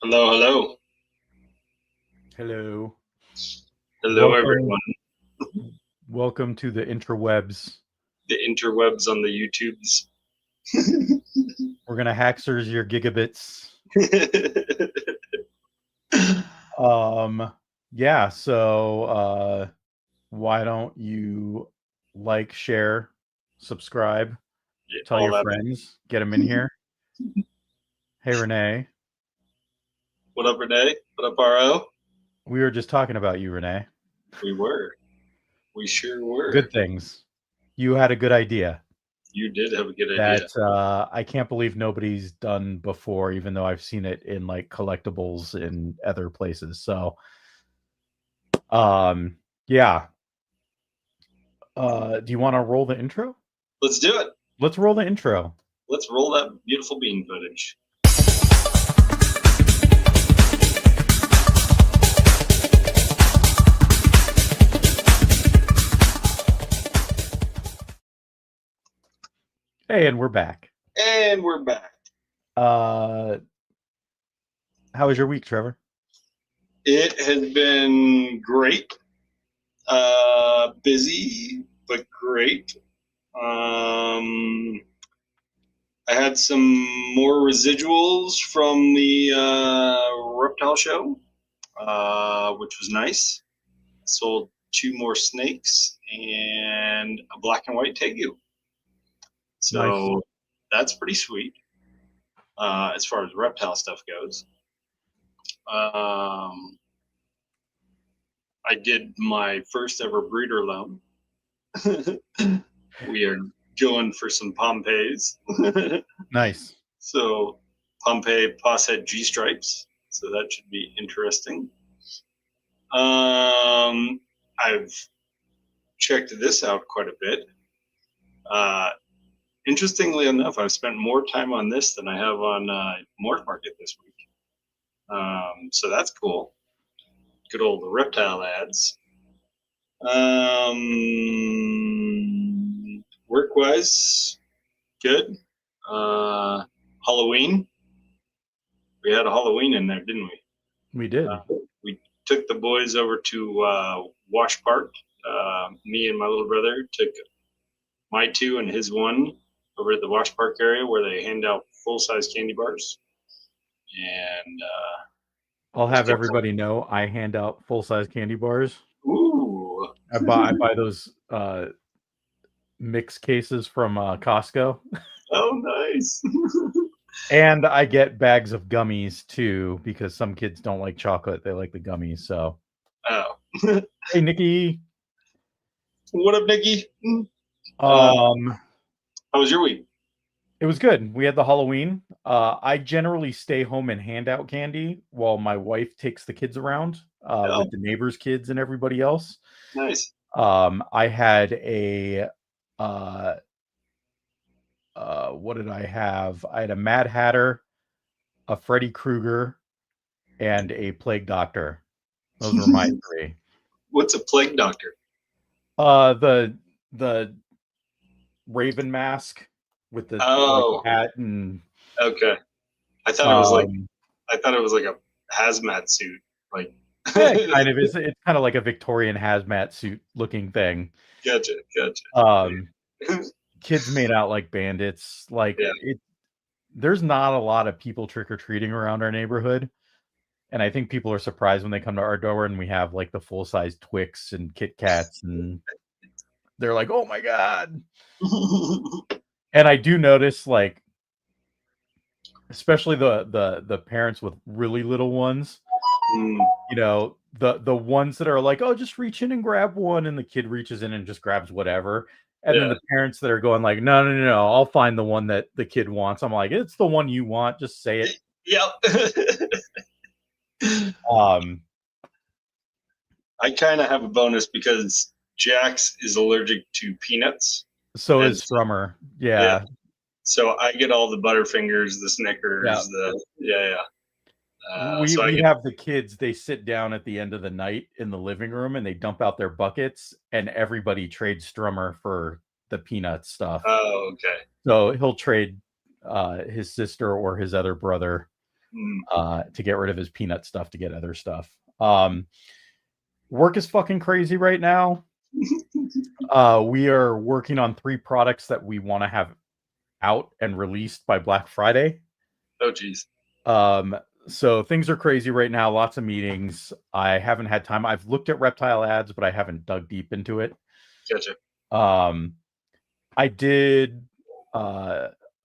Hello, hello. Hello. Hello, Welcome everyone. welcome to the interwebs. The interwebs on the YouTubes. We're gonna hackers your gigabits. Um yeah, why don't you like, share, subscribe, tell All your that. friends, get them in here. Hey Renee, What up, Renee? What up, RO? we were just talking about you, Renee. We were. We sure were. Good things. You had a good idea You did have a good idea. that I can't believe nobody's done before, even though I've seen it in like collectibles in other places. Um, yeah. Do you want to roll the intro? Let's do it. Let's roll the intro. Let's roll that beautiful bean footage. Hey, and we're back. And we're back. Uh, how was your week, Trevor? It has been great. Busy, but great. I had some more residuals from the Reptile show, which was nice. Sold two more snakes and a black and white tegu. Nice. So that's pretty sweet as far as reptile stuff goes. Um, I did my first ever breeder loan. We are going for some Pompeys. Nice. So Pompeii Posset G stripes. So that should be interesting. I've checked this out quite a bit. Uh, Interestingly enough, I've spent more time on this than I have on Morph Market this week. So that's cool. Good old reptile ads. Work wise, good. Halloween. We had a Halloween in there, didn't we? We did. We took the boys over to Wash Park. Me and my little brother took my two and his one over at the Wash Park area where they hand out full size candy bars. And I'll just have kept everybody know I hand out full size candy bars. ooh, I buy those mix cases from Costco, oh nice. and I get bags of gummies too because some kids don't like chocolate; they like the gummies. So, Oh, hey, Nikki. what up, Nikki? Uh, Um, how was your week? It was good. We had the Halloween. I generally stay home and hand out candy while my wife takes the kids around Oh, with the neighbors' kids and everybody else. nice. I had a uh, what did I have? I had a Mad Hatter, a Freddy Krueger, and a Plague Doctor. Those were my three. What's a plague doctor? The Raven mask with the like Oh, hat and okay. I thought it was like um, I thought it was like a hazmat suit. Like, yeah, it kind of is. It's kind of like a Victorian hazmat suit looking thing. gotcha, gotcha. Um, Kids made out like bandits. Like Yeah. it, there's not a lot of people trick or treating around our neighborhood, and I think people are surprised when they come to our door and we have like the full size Twix and Kit Kats, and they're like, "Oh my god!" And I do notice, like, especially the parents with really little ones, Mm, the ones that are like, oh, just reach in and grab one, and the kid reaches in and just grabs whatever, and then yeah. the parents that are going like, no, no, no, no, I'll find the one that the kid wants. I'm like, it's the one you want, just say it. Yep. um I kind of have a bonus because Jax is allergic to peanuts, so and is Strummer. yeah, Yeah. so I get all the Butterfingers, the Yeah, Snickers, the yeah, yeah. we So I we get have the kids, they sit down at the end of the night in the living room and they dump out their buckets, and everybody trades Strummer for the peanut stuff. oh okay, So he'll trade his sister or his other brother to get rid of his peanut stuff to get other stuff. Work is fucking crazy right now. We are working on 3 products that we want to have out and released by Black Friday. Oh, geez. So things are crazy right now. Lots of meetings. I haven't had time. I've looked at Reptile ads, but I haven't dug deep into it. Gotcha. I did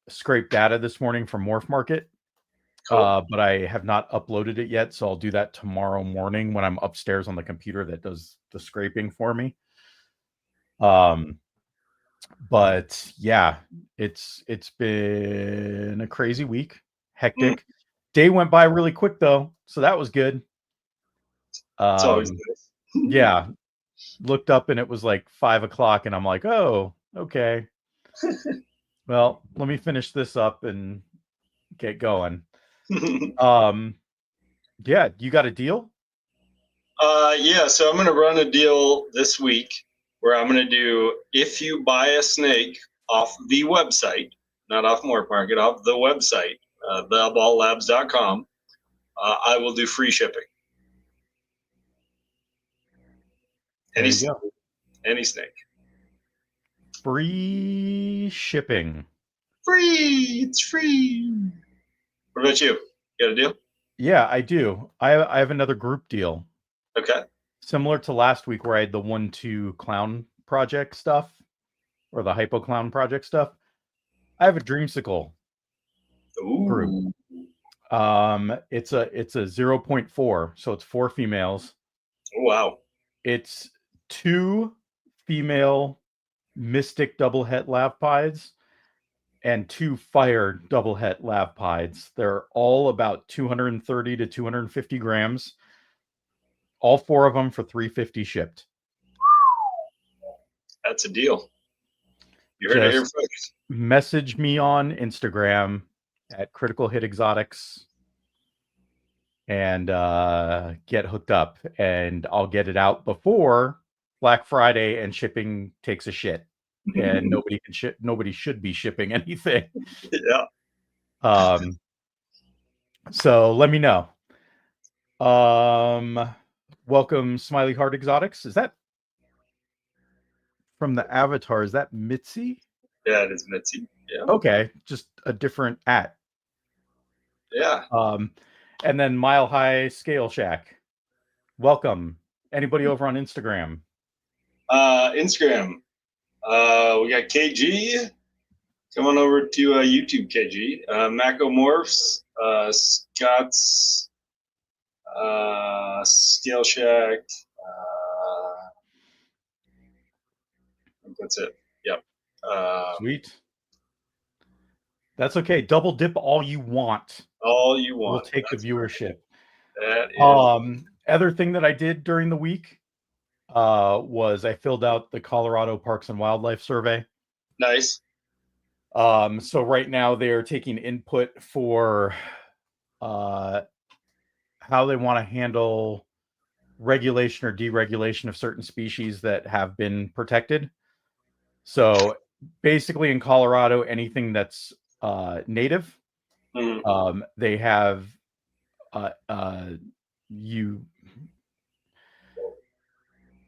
scrape data this morning from Morph Market, Cool. but I have not uploaded it yet. So I'll do that tomorrow morning when I'm upstairs on the computer that does the scraping for me. But yeah, it's been a crazy week, hectic. Day went by really quick though, so that was good. It's always nice. Yeah, looked up and it was like 5 o'clock, and I'm like, oh, okay. Well, let me finish this up and get going. Yeah, you got a deal? Yeah, so I'm going to run a deal this week where I'm going to do, if you buy a snake off the website, not off Morph Market, off the website, theballlabs.com, I will do free shipping. There you go. Any snake. Free shipping. Free! It's free! What about you? You got a deal? Yeah, I do. I have another group deal. Okay. Similar to last week where I had the 1-2 clown project stuff or the hypo clown project stuff. I have a dreamsicle group. It's a 0.4, so it's 4 females. Oh, wow. It's 2 female mystic double het lavpides and 2 fire double het lavpides. They're all about 230 to 250 grams. All 4 of them for $350 shipped. That's a deal. You heard it here first. Message me on Instagram at Critical Hit Exotics and get hooked up, and I'll get it out before Black Friday and shipping takes a shit. And nobody should be shipping anything. Yeah. So let me know. Welcome, Smiley Heart Exotics. Is that from the avatar? Is that Mitzi? Yeah, it is Mitzi. Yeah. Okay, just a different @ Yeah. And then Mile High Scale Shack. Welcome. Anybody over on Instagram? Instagram. We got KG. Come on over to YouTube, KG. Macomorphs, Scott's, Scale Shack. I think that's it. Yep. Sweet. That's okay. Double dip all you want. All you want. We'll take that's the viewership. That is. Other thing that I did during the week was I filled out the Colorado Parks and Wildlife Survey. Nice. So right now they're taking input for how they want to handle regulation or deregulation of certain species that have been protected. So basically in Colorado, anything that's native, they have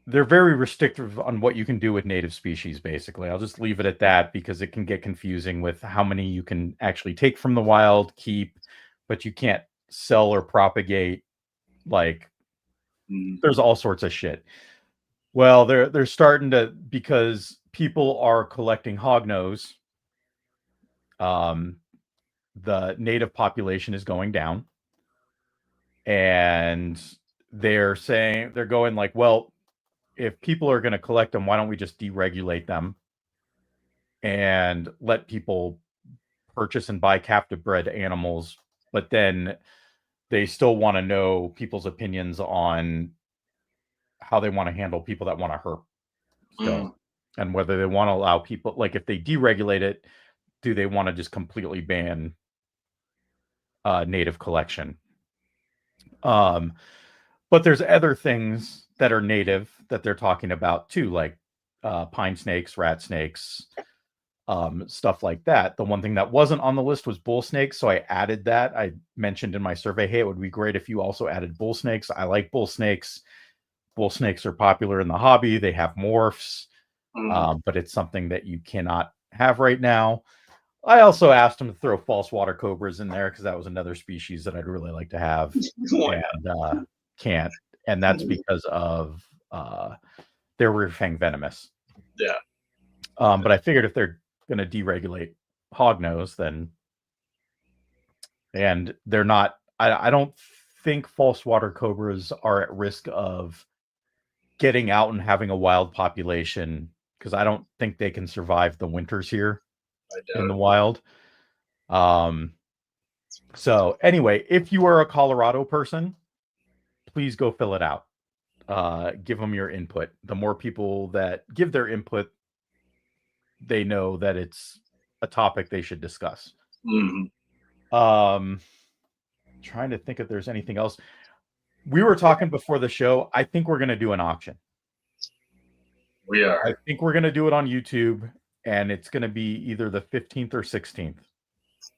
they're very restrictive on what you can do with native species, basically. I'll just leave it at that because it can get confusing with how many you can actually take from the wild, keep, but you can't sell or propagate. Like, there's all sorts of shit. Well, they're starting to, because people are collecting hognose, the native population is going down. And they're going like, well, if people are going to collect them, why don't we just deregulate them and let people purchase and buy captive bred animals? But then they still want to know people's opinions on how they want to handle people that want to herp still, and whether they want to allow people, like if they deregulate it, do they want to just completely ban native collection? But there's other things that are native that they're talking about too, like pine snakes, rat snakes, stuff like that. The one thing that wasn't on the list was bull snakes, so I added that. I mentioned in my survey, hey, it would be great if you also added bull snakes. I like bull snakes. Bull snakes are popular in the hobby. They have morphs, but it's something that you cannot have right now. I also asked him to throw false water cobras in there because that was another species that I'd really like to have and can't. And that's because of their rear fang venomous. Yeah. But I figured if they're going to deregulate hognose, then, and they're not, I don't think false water cobras are at risk of getting out and having a wild population because I don't think they can survive the winters here in the wild. So anyway, if you are a Colorado person, please go fill it out. Give them your input. The more people that give their input, they know that it's a topic they should discuss. Trying to think if there's anything else. We were talking before the show. I think we're going to do an auction. We are. I think we're going to do it on YouTube, and it's going to be either the 15th or 16th.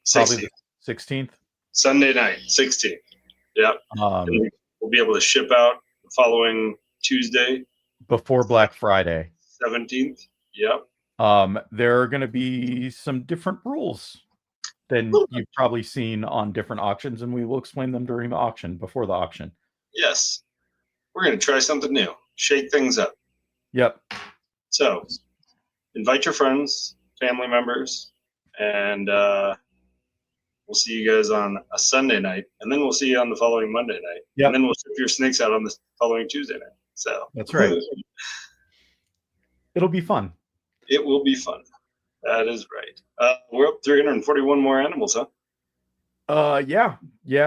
16th. Probably the 16th. Sunday night, 16th. Yep. We'll be able to ship out the following Tuesday. Before Black Friday. 17th. Yep. There are going to be some different rules than you've probably seen on different auctions, and we will explain them during the auction, before the auction. Yes. We're going to try something new. Shake things up. Yep. So, invite your friends, family members, and we'll see you guys on a Sunday night, and then we'll see you on the following Monday night. Yep. And then we'll ship your snakes out on the following Tuesday night. So that's right. It'll be fun. It will be fun. That is right. We're up 341 more animals, huh? Yeah,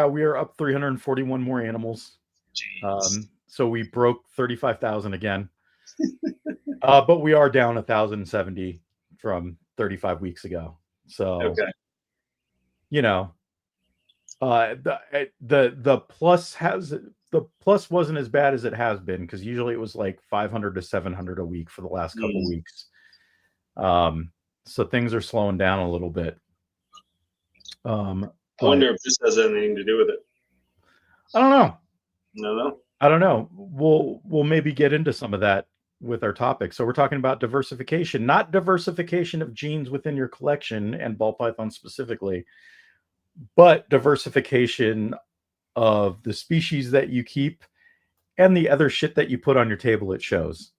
we are up 341 more animals. So we broke 35,000 again. But we are down 1,070 from 35 weeks ago. So, okay. You know, the plus wasn't as bad as it has been, because usually it was like 500 to 700 a week for the last couple weeks. So things are slowing down a little bit. I wonder if this has anything to do with it. I don't know. No. I don't know. We'll maybe get into some of that with our topic. So we're talking about diversification, not diversification of genes within your collection and ball python specifically, but diversification of the species that you keep and the other shit that you put on your table at shows.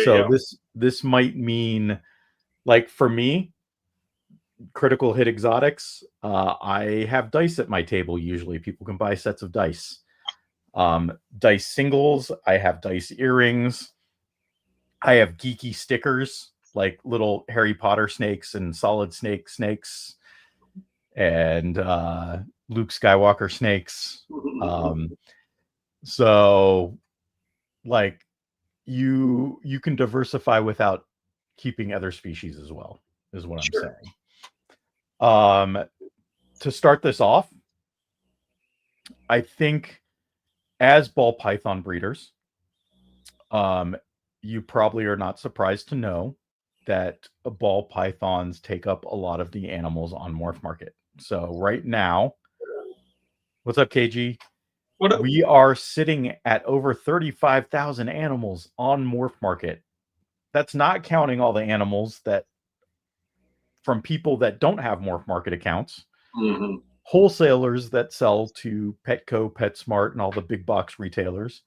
So this might mean, like for me, critical hit exotics, I have dice at my table. Usually people can buy sets of dice. Dice singles, I have dice earrings. I have geeky stickers, like little Harry Potter snakes and Solid Snake snakes and Luke Skywalker snakes. So like you can diversify without keeping other species as well, is what I'm saying. To start this off, I think as ball python breeders, you probably are not surprised to know that ball pythons take up a lot of the animals on Morph Market. So right now, what's up, KG? What up? We are sitting at over 35,000 animals on Morph Market. That's not counting all the animals that from people that don't have Morph Market accounts, wholesalers that sell to Petco, PetSmart, and all the big box retailers.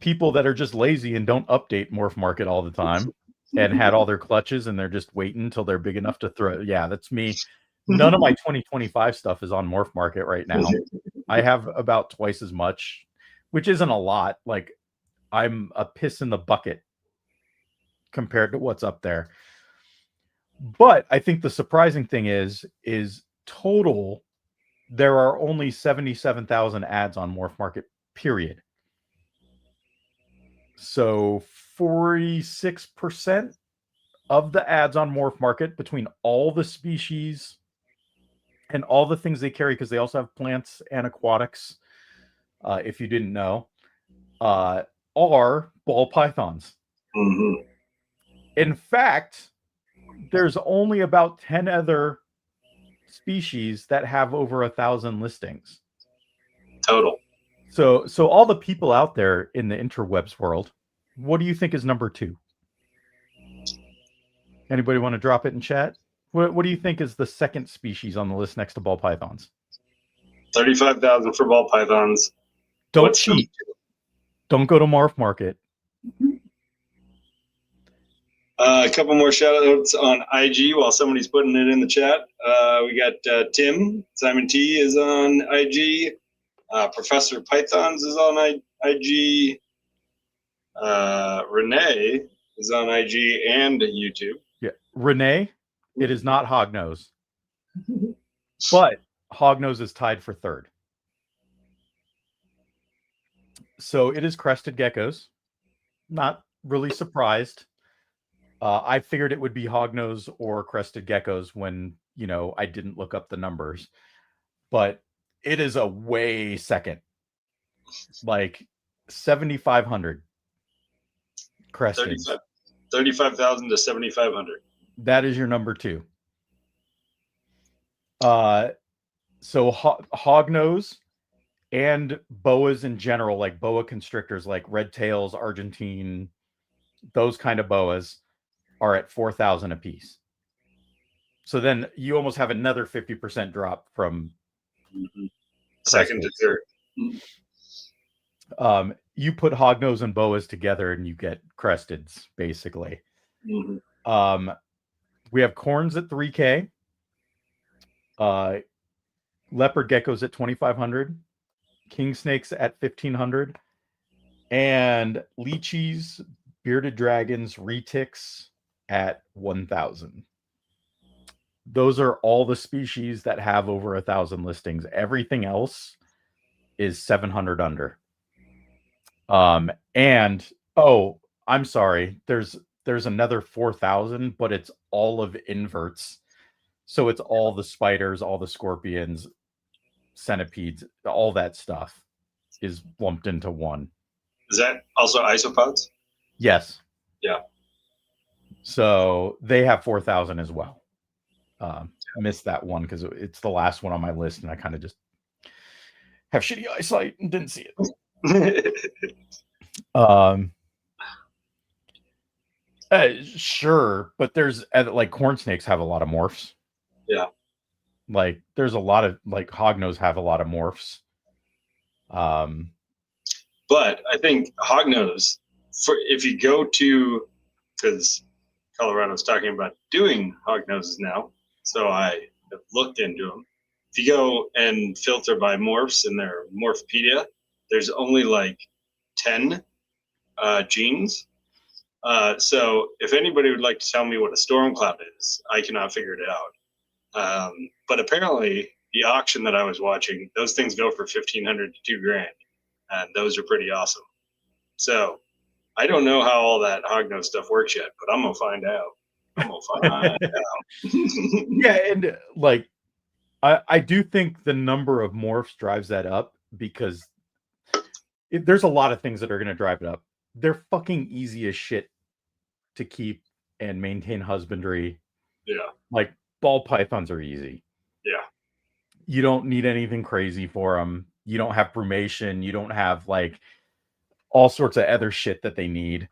People that are just lazy and don't update Morph Market all the time and had all their clutches and they're just waiting until they're big enough to throw. Yeah, that's me. None of my 2025 stuff is on Morph Market right now. I have about twice as much, which isn't a lot. Like, I'm a piss in the bucket compared to what's up there. But I think the surprising thing is total, there are only 77,000 ads on Morph Market, period. So 46% of the ads on Morph Market, between all the species and all the things they carry, because they also have plants and aquatics, if you didn't know, are ball pythons. In fact, there's only about 10 other species that have over 1,000 listings. Total. So all the people out there in the interwebs world, what do you think is number 2? Anybody want to drop it in chat? What do you think is the second species on the list next to ball pythons? 35,000 for ball pythons. Don't cheat. Don't go to Morph Market. A couple more shout outs on IG while somebody's putting it in the chat. We got Tim. Simon T is on IG. Professor Pythons is on IG. Renee is on IG and YouTube. Yeah. Renee, it is not Hognose. But Hognose is tied for 3rd. So it is crested geckos. Not really surprised. I figured it would be Hognose or crested geckos when, I didn't look up the numbers. But it is a way second. Like 7,500 crested. 35,000 to 7,500. That is your number 2. So hognose and boas in general, like boa constrictors, like red tails, Argentine, those kind of boas are at 4,000 a piece. So then you almost have another 50% drop from second to third. You put hognose and boas together and you get cresteds, basically. Mm-hmm. We have corns at 3K. Leopard geckos at 2,500. King snakes at 1,500. And lychees, bearded dragons, retics at 1,000. Those are all the species that have over 1,000 listings. Everything else is 700 under. And I'm sorry. There's another 4,000, but it's all of inverts. So it's all the spiders, all the scorpions, centipedes, all that stuff is lumped into one. Is that also isopods? Yes. Yeah. So they have 4,000 as well. Missed that one because it's the last one on my list, and I kind of just have shitty eyesight and didn't see it. Sure, but there's like corn snakes have a lot of morphs. Yeah. Like there's a lot of like hognose have a lot of morphs. But I think hognose, if you go to, because Colorado's talking about doing hognoses now, so I have looked into them. If you go and filter by morphs in their Morphopedia, there's only like 10 genes. So if anybody would like to tell me what a storm cloud is, I cannot figure it out. But apparently the auction that I was watching, those things go for $1,500 to $2,000, and those are pretty awesome. So I don't know how all that hognose stuff works yet, but I'm gonna find out. Yeah, and like I do think the number of morphs drives that up because there's a lot of things that are going to drive it up. They're fucking easy as shit to keep and maintain husbandry. Yeah. Like ball pythons are easy. Yeah. You don't need anything crazy for them. You don't have brumation. You don't have like all sorts of other shit that they need.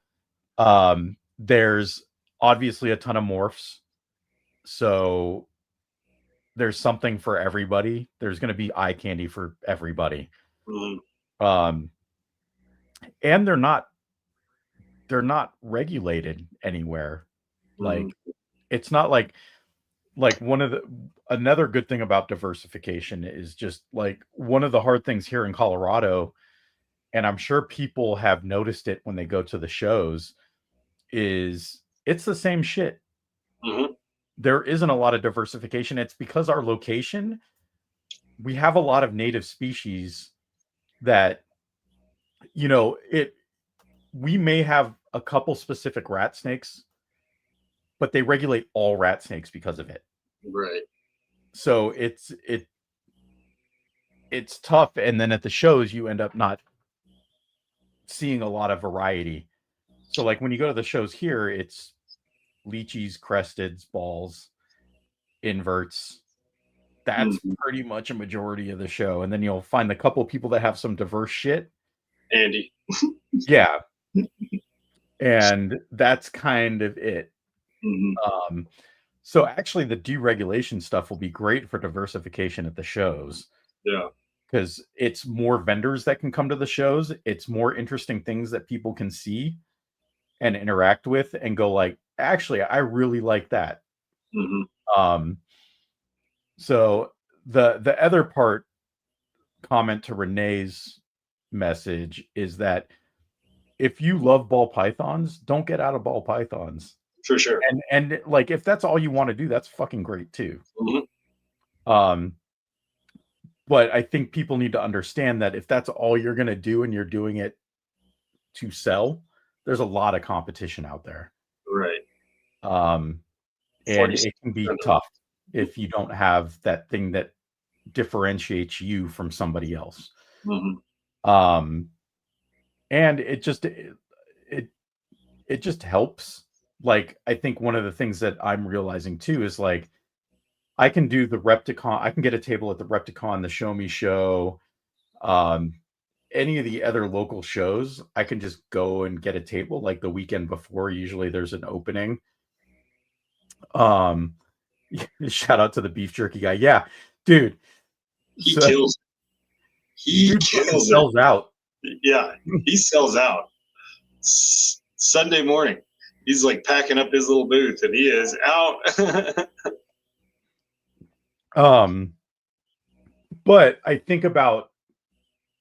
There's obviously a ton of morphs. So there's something for everybody. There's going to be eye candy for everybody. Mm-hmm. And they're not regulated anywhere. Like it's not like another good thing about diversification is just like one of the hard things here in Colorado, and I'm sure people have noticed it when they go to the shows, is it's the same shit. Mm-hmm. There isn't a lot of diversification. It's because our location, we have a lot of native species that, we may have a couple specific rat snakes, but they regulate all rat snakes because of it. Right. So it's tough. And then at the shows, you end up not seeing a lot of variety. So like when you go to the shows here, it's lychees, cresteds, balls, inverts. That's Mhm. pretty much a majority of the show. And then you'll find a couple people that have some diverse shit. Andy. Yeah. And that's kind of it. Mhm. Um, so actually the deregulation stuff will be great for diversification at the shows Yeah. because it's more vendors that can come to the shows. It's more interesting things that people can see and interact with and go like, actually, I really like that. Mhm. Um, so the other part comment to Renee's message is that if you love ball pythons, don't get out of ball pythons. For sure. And like if that's all you want to do, that's fucking great too. Mhm. Um, but I think people need to understand that if that's all you're gonna do and you're doing it to sell, there's a lot of competition out there. Right. Um, and 40% it can be of tough if you don't have that thing that differentiates you from somebody else. Mhm. Um, and it it just helps. Like I think one of the things that I'm realizing too is like I can do the Repticon. I can get a table at the Repticon, the Show Me Show, um, any of the other local shows. I can just go and get a table like the weekend before. Usually there's an opening. Um, shout out to the beef jerky guy. Yeah, dude. He So kills. He dude fucking kills it. sells out. Yeah. He sells out. Sunday morning. He's like packing up his little booth and he is out. Um, but I think about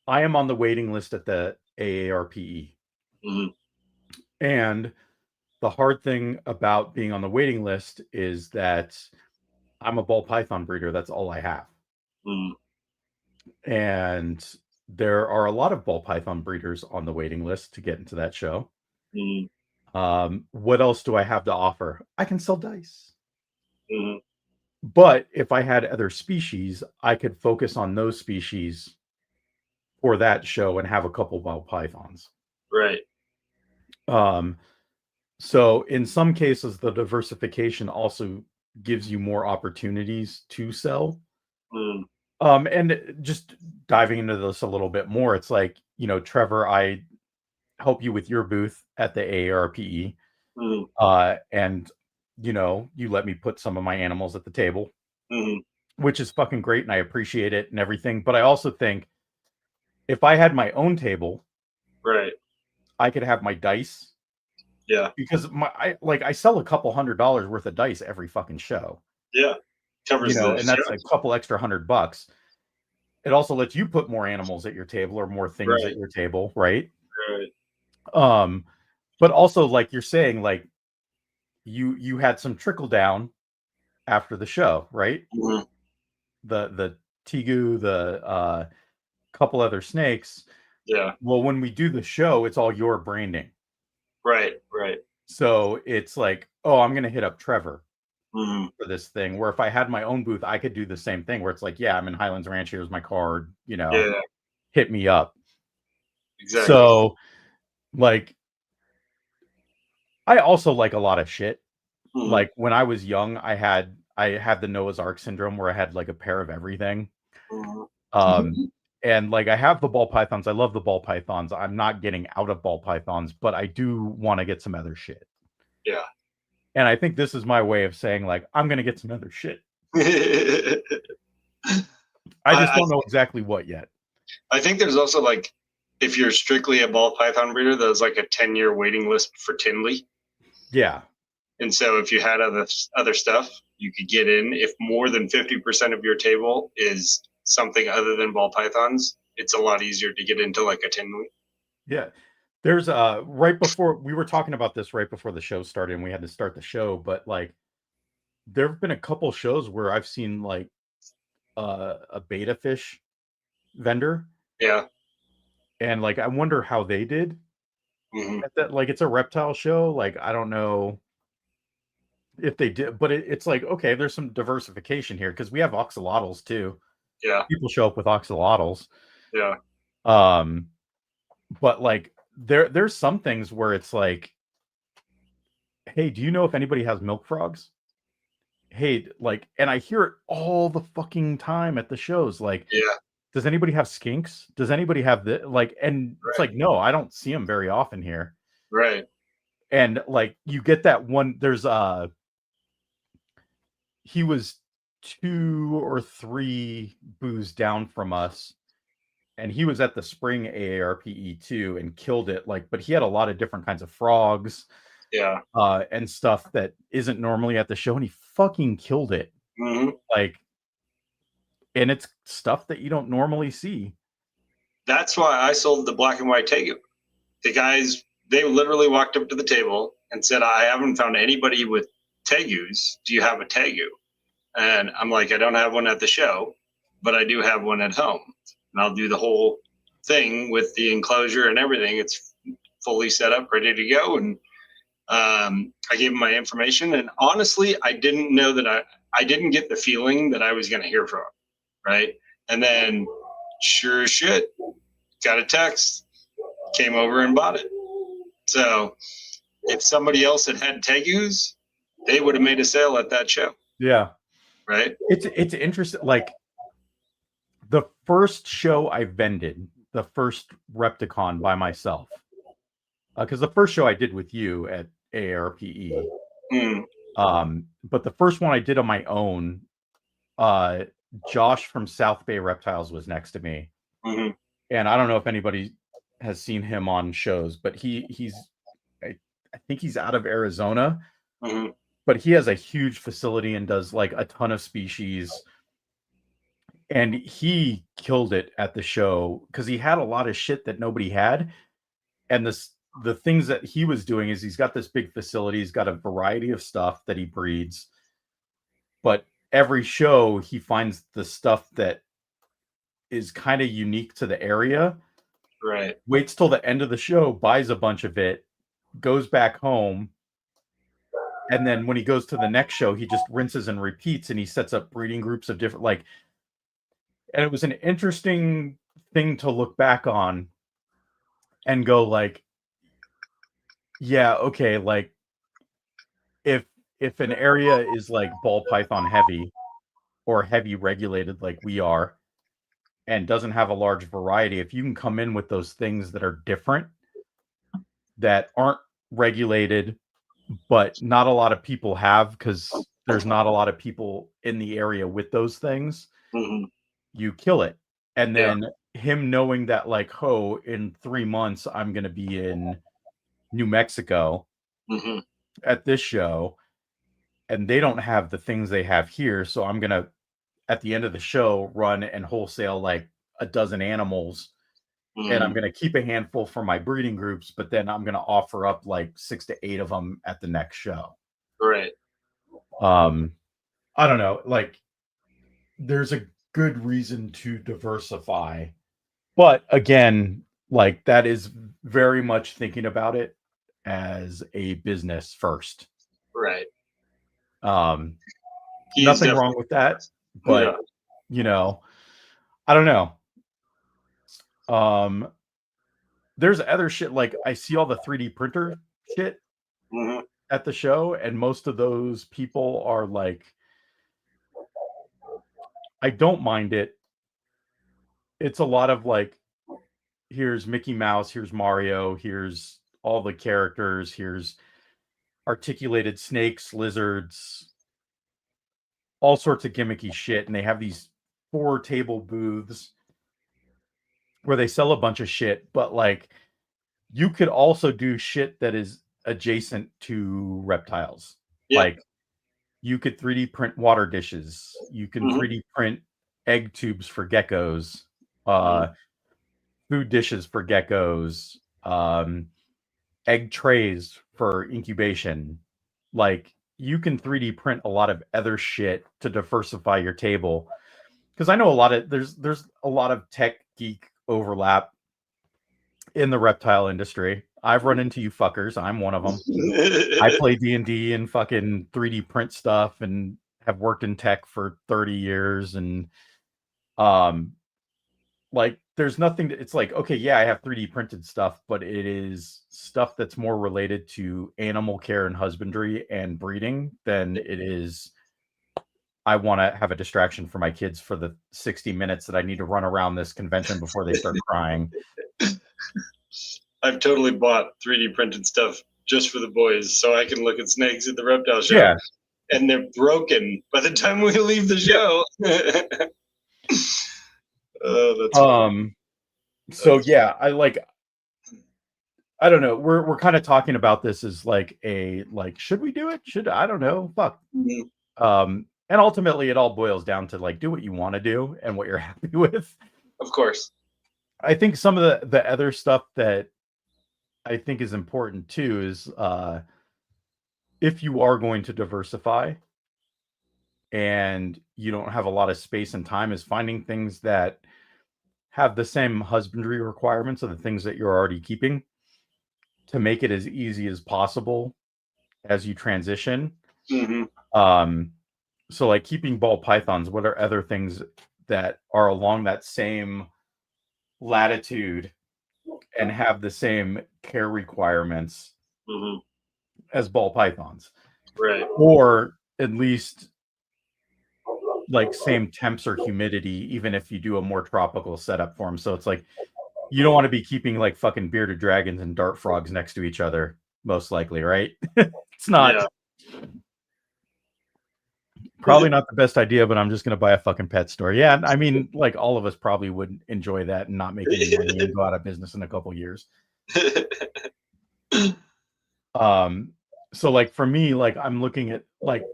I am on the waiting list at the AARPE. Mhm. And the hard thing about being on the waiting list is that I'm a ball python breeder. That's all I have. Mhm. And there are a lot of ball python breeders on the waiting list to get into that show. Mhm. What else do I have to offer? I can sell dice. Mhm. But if I had other species, I could focus on those species for that show and have a couple ball pythons. Right. Um, so in some cases, the diversification also gives you more opportunities to sell. Mhm. And just diving into this a little bit more, it's like, Trevor, I help you with your booth at the AARPE. Mhm. And you let me put some of my animals at the table, Mhm. which is fucking great, and I appreciate it and everything. But I also think if I had my own table, Right. I could have my dice Yeah. because I sell a couple $100 worth of dice every fucking show, Yeah. Covers the and that's a show. couple extra $100. It also lets you put more animals at your table or more things at Right. your table, right? Right. Um, but also like you're saying, like you had some trickle down after the show, right? Mhm. The Tegu, the couple other snakes. Yeah. Well, when we do the show, it's all your branding. Right. Right. So it's like, oh, I'm gonna hit up Trevor Mhm. for this thing. Where if I had my own booth, I could do the same thing where it's like, yeah, I'm in Highlands Ranch, here's my card, Yeah. hit me up. Exactly. So like I also like a lot of shit. Mhm. Like when I was young, I had the Noah's Ark syndrome where I had like a pair of everything. Mhm. Um, and like I have the ball pythons. I love the ball pythons. I'm not getting out of ball pythons, but I do want to get some other shit. Yeah. And I think this is my way of saying like I'm gonna get some other shit. I just I don't know exactly what yet. I think there's also like if you're strictly a ball python breeder, there's like a 10-year waiting list for Tinley. Yeah. And so if you had other stuff, you could get in. If more than 50% of your table is something other than ball pythons, it's a lot easier to get into like a Tinley. Yeah. There's right before we were talking about this right before the show started and we had to start the show, but like there have been a couple shows where I've seen like a beta fish vendor Yeah. and like I wonder how they did Hmm. at that. Like it's a reptile show. Like I don't know if they did, but it's like okay, there's some diversification here because we have oxalotls too. Yeah. People show up with oxalotls. Yeah. Um, but like there's some things where it's like hey, do you know if anybody has milk frogs? Hey, like, and I hear it all the fucking time at the shows. Like, Yeah, does anybody have skinks? Does anybody have the like? And it's right, like, no, I don't see them very often here. right. And like, you get that one. He was 2 or 3 booths down from us, and he was at the spring AARPE too and killed it. Like, but he had a lot of different kinds of frogs, Yeah. and stuff that isn't normally at the show, and he fucking killed it. Hmm. Like, and it's stuff that you don't normally see. That's why I sold the black and white Tegu. The guys, they literally walked up to the table and said, I haven't found anybody with Tegus. Do you have a Tegu? And I'm like, I don't have one at the show, but I do have one at home. And I'll do the whole thing with the enclosure and everything. It's fully set up, ready to go. And I gave him my information. And honestly, I didn't know that I didn't get the feeling that I was going to hear from him. Right. And then, sure as shit, got a text, came over and bought it. So if somebody else had Tegus, they would have made a sale at that show. Yeah. Right. It's interesting. Like, the first show I vended, the first Repticon by myself, because the first show I did with you at AARPE, Mm. But the first one I did on my own, uh, Josh from South Bay Reptiles was next to me, Mm-hmm. and I don't know if anybody has seen him on shows, but I think he's out of Arizona, Mm-hmm. but he has a huge facility and does like a ton of species. And he killed it at the show because he had a lot of shit that nobody had. And the things that he was doing is he's got this big facility, he's got a variety of stuff that he breeds, but every show he finds the stuff that is kind of unique to the area, Right. waits till the end of the show, buys a bunch of it, goes back home, and then when he goes to the next show, he just rinses and repeats, and he sets up breeding groups of different, like, and it was an interesting thing to look back on and go like, yeah, okay, like, if an area is like ball python heavy or heavy regulated like we are and doesn't have a large variety, if you can come in with those things that are different, that aren't regulated, but not a lot of people have because there's not a lot of people in the area with those things, Mm-hmm. you kill it. And Yeah. then him knowing that, like, oh, in 3 months I'm going to be in New Mexico Mm-hmm. at this show, and they don't have the things they have here, so I'm going to, at the end of the show, run and wholesale like a dozen animals, and I'm Mm-hmm. going to keep a handful for my breeding groups, but then I'm going to offer up like 6 to 8 of them at the next show. Right. I don't know, like, there's a good reason to diversify, but again, like, that is very much thinking about it as a business first. Right. um He is Nothing wrong definitely. with that, Yeah. but you know, I don't know. um there's other shit, like, I see all the 3D printer shit Mm-hmm. at the show, and most of those people are like, I don't mind it. It's a lot of like, here's Mickey Mouse, here's Mario, here's all the characters, here's articulated snakes, lizards, all sorts of gimmicky shit. And they have these 4 table booths where they sell a bunch of shit, but like, you could also do shit that is adjacent to reptiles. Yeah. Like, you could 3D print water dishes. You can Mm-hmm. 3D print egg tubes for geckos, Mm-hmm. food dishes for geckos, egg trays for incubation. Like, you can 3D print a lot of other shit to diversify your table. Because I know a lot of there's a lot of tech geek overlap in the reptile industry. I've run into you fuckers. I'm one of them. I play D&D and fucking 3D print stuff and have worked in tech for 30 years. And um like, there's nothing it's like, okay, yeah, I have 3D printed stuff, but it is stuff that's more related to animal care and husbandry and breeding than it is I want to have a distraction for my kids for the 60 minutes that I need to run around this convention before they start crying. I've totally bought 3D printed stuff just for the boys so I can look at snakes at the reptile show. Yeah. And they're broken by the time we leave the show. Oh, that's funny. So yeah, I don't know. We're kind of talking about this as like should we do it? I don't know. Fuck. Mm-hmm. And ultimately it all boils down to like do what you want to do and what you're happy with. Of course. I think some of the other stuff that I think is important too is if you are going to diversify and you don't have a lot of space and time, is finding things that have the same husbandry requirements of the things that you're already keeping to make it as easy as possible as you transition. Mm-hmm. So like keeping ball pythons, what are other things that are along that same latitude and have the same care requirements mm-hmm. as ball pythons? Right. Or at least like same temps or humidity, even if you do a more tropical setup for them. So it's like you don't want to be keeping like fucking bearded dragons and dart frogs next to each other, most likely, right? It's not probably not the best idea, but I'm just gonna buy a fucking pet store. Yeah, I mean, like all of us probably would enjoy that and not make any money and go out of business in a couple years. So like for me, like I'm looking at like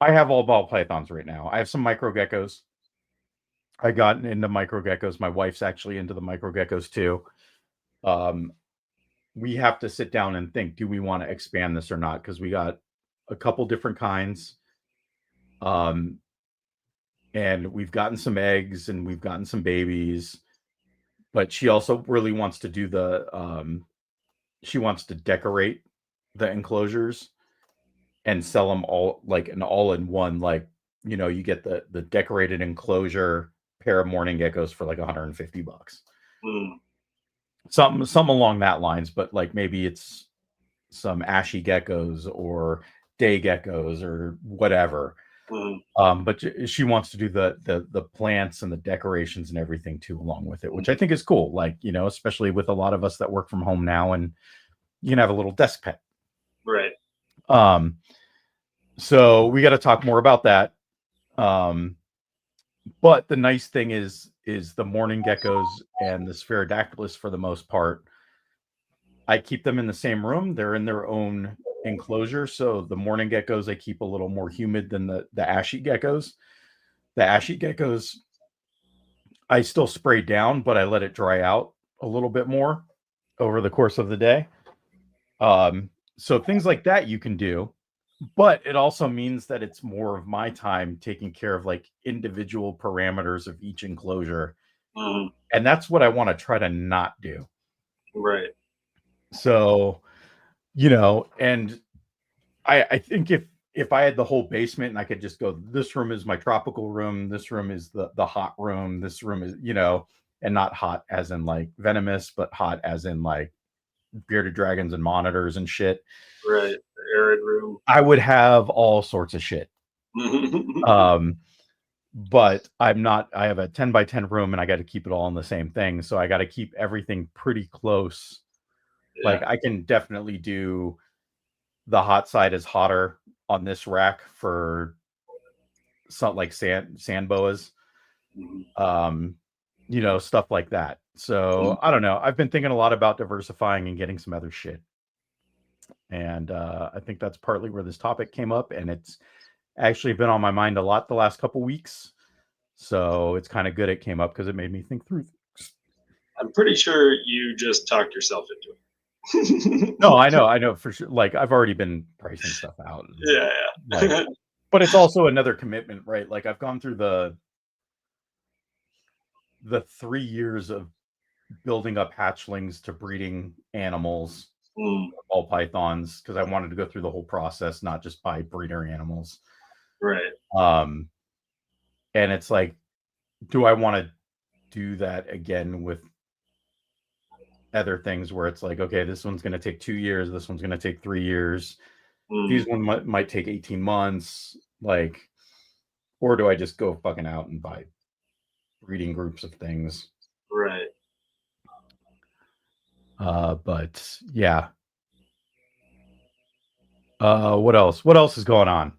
I have all ball pythons right now. I have some micro geckos. I got into micro geckos. My wife's actually into the micro geckos too. We have to sit down and think, do we want to expand this or not? Because we got a couple different kinds. And we've gotten some eggs and we've gotten some babies. But she also really wants to do she wants to decorate the enclosures and sell them all like an all-in-one, like, you know, you get the decorated enclosure pair of morning geckos for like $150. Something along that lines, but like maybe it's some ashy geckos or day geckos or whatever. But she wants to do the plants and the decorations and everything too along with it, which I think is cool. Like, you know, especially with a lot of us that work from home now, and you can have a little desk pet. Right. So we got to talk more about that. But the nice thing is the morning geckos and the spherodactylus, for the most part, I keep them in the same room. They're in their own enclosure. So the morning geckos I keep a little more humid than the ashy geckos. The ashy geckos I still spray down, but I let it dry out a little bit more over the course of the day. So things like that you can do, but it also means that it's more of my time taking care of like individual parameters of each enclosure. And that's what I want to try to not do. Right. So, you know, and I think if I had the whole basement and I could just go, this room is my tropical room, this room is the hot room, this room is, you know, and not hot as in like venomous, but hot as in like bearded dragons and monitors and shit. Right. The arid room. I would have all sorts of shit. But I'm not, I have a 10 by 10 room and I got to keep it all in the same thing. So I got to keep everything pretty close. Yeah. Like I can definitely do the hot side is hotter on this rack for something like sand boas, you know, stuff like that. So I don't know. I've been thinking a lot about diversifying and getting some other shit. And I think that's partly where this topic came up, and it's actually been on my mind a lot the last couple weeks. So it's kind of good it came up because it made me think through things. I'm pretty sure you just talked yourself into it. No, I know for sure. Like I've already been pricing stuff out. Yeah. Like, but it's also another commitment, right? Like I've gone through the 3 years of building up hatchlings to breeding animals, ball pythons, because I wanted to go through the whole process, not just buy breeder animals. Right. And it's like, do I want to do that again with other things where it's like, okay, this one's going to take 2 years, this one's going to take 3 years, these one might take 18 months, like, or do I just go fucking out and buy reading groups of things? Right. But yeah. What else? What else is going on?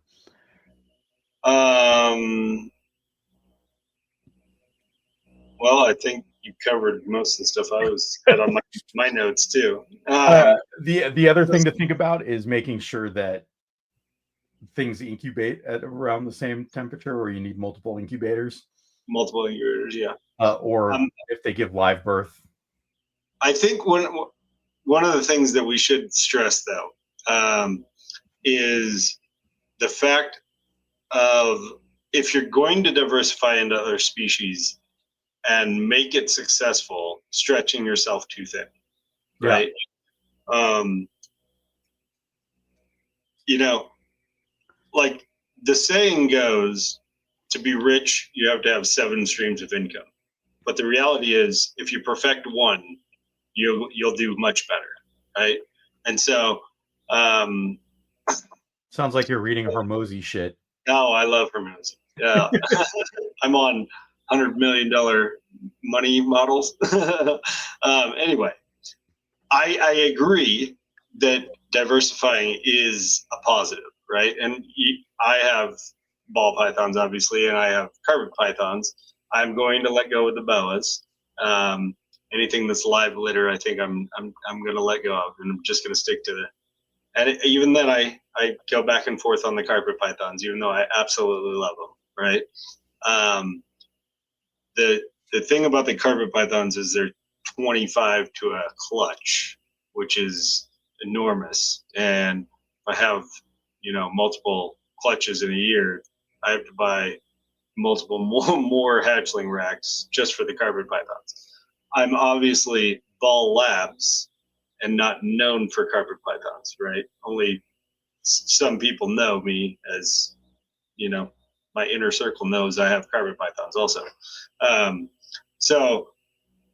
Well, I think you covered most of the stuff I had on my notes too. The other thing to think about is making sure that things incubate at around the same temperature, or you need multiple incubators. Multiple incubators, yeah. Or if they give live birth. I think one of the things that we should stress, though, is the fact of, if you're going to diversify into other species and make it successful, stretching yourself too thin, right? Yeah. You know, like the saying goes, to be rich, you have to have 7 streams of income. But the reality is, if you perfect one, you'll do much better, right? And so, sounds like you're reading Hormozy shit. Oh, I love Hormozy. Yeah, I'm on $100 million money models. Anyway, I agree that diversifying is a positive, right? And I have ball pythons, obviously, and I have carpet pythons. I'm going to let go of the boas. Anything that's live litter, I think I'm going to let go of, and I'm just going to stick to the. And even then, I go back and forth on the carpet pythons, even though I absolutely love them, right? The thing about the carpet pythons is they're 25 to a clutch, which is enormous. And if I have, multiple clutches in a year, I have to buy multiple more hatchling racks just for the carpet pythons. I'm obviously Ball Labs and not known for carpet pythons, right? Only some people know me as, my inner circle knows I have carpet pythons also. So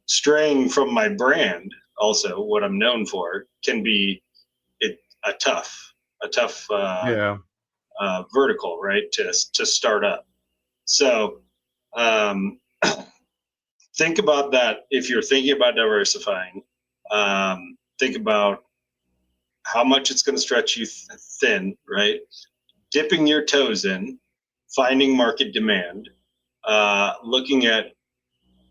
straying from my brand, also what I'm known for, can be a tough vertical, right? To start up. So think about that if you're thinking about diversifying. Think about how much it's going to stretch you thin, right? Dipping your toes in, finding market demand, looking at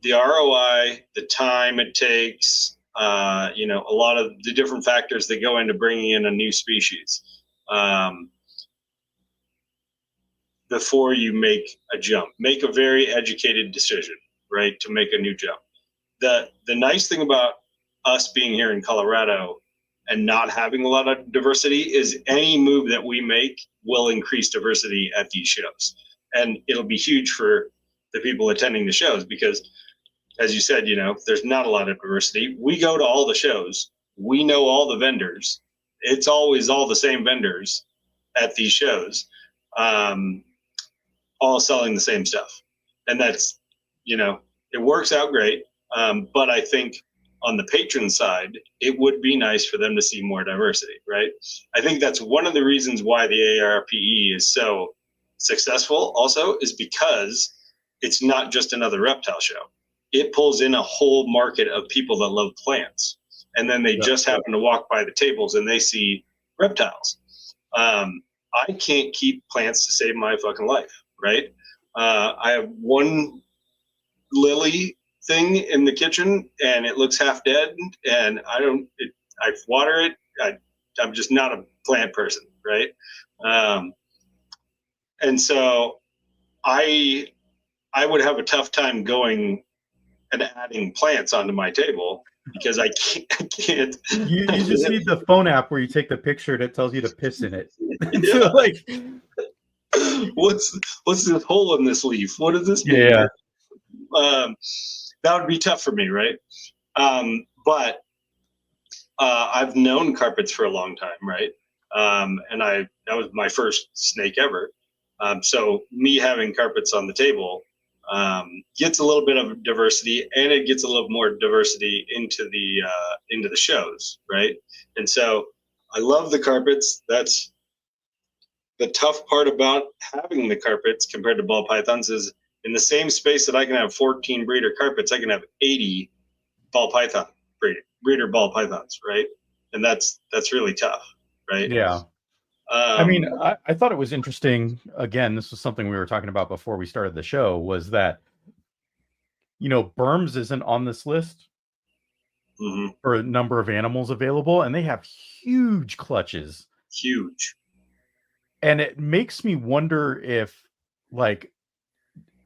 the ROI, the time it takes, a lot of the different factors that go into bringing in a new species before you make a jump. Make a very educated decision, right, to make a new jump. The nice thing about us being here in Colorado and not having a lot of diversity is any move that we make will increase diversity at these shows. And it'll be huge for the people attending the shows because, as you said, there's not a lot of diversity. We go to all the shows. We know all the vendors. It's always all the same vendors at these shows, all selling the same stuff. And that's, it works out great. But I think on the patron side, it would be nice for them to see more diversity, right? I think that's one of the reasons why the ARPE is so successful also, is because it's not just another reptile show. It pulls in a whole market of people that love plants. And then they just happen to walk by the tables and they see reptiles. I can't keep plants to save my fucking life, right? I have one lily thing in the kitchen and it looks half dead and I water it. I'm just not a plant person, right? And so I would have a tough time going and adding plants onto my table because I can't. You just need the phone app where you take the picture that tells you to piss in it. Yeah. So like, what's this hole in this leaf? What does this mean? Yeah. That would be tough for me, right? But I've known carpets for a long time, right? And that was my first snake ever. So me having carpets on the table gets a little bit of diversity, and it gets a little more diversity into the shows, right? And so I love the carpets. That's the tough part about having the carpets compared to ball pythons is in the same space that I can have 14 breeder carpets, I can have 80 ball python breeder ball pythons, right? And that's really tough, right? Yeah. I mean, I thought it was interesting. Again, this was something we were talking about before we started the show, was that, Berms isn't on this list for a number of animals available, and they have huge clutches. Huge. And it makes me wonder if, like,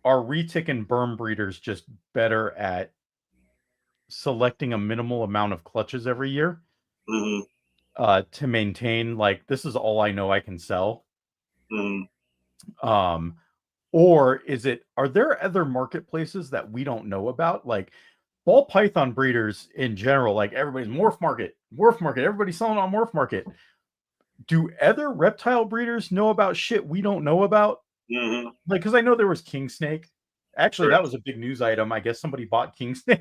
are retic and berm breeders just better at selecting a minimal amount of clutches every year to maintain, like, this is all I know I can sell? Or are there other marketplaces that we don't know about? Like, ball python breeders in general, like, everybody's morph market, everybody's selling on morph market. Do other reptile breeders know about shit we don't know about? Like, because I know there was king snake. Actually, that was a big news item. I guess somebody bought king snake.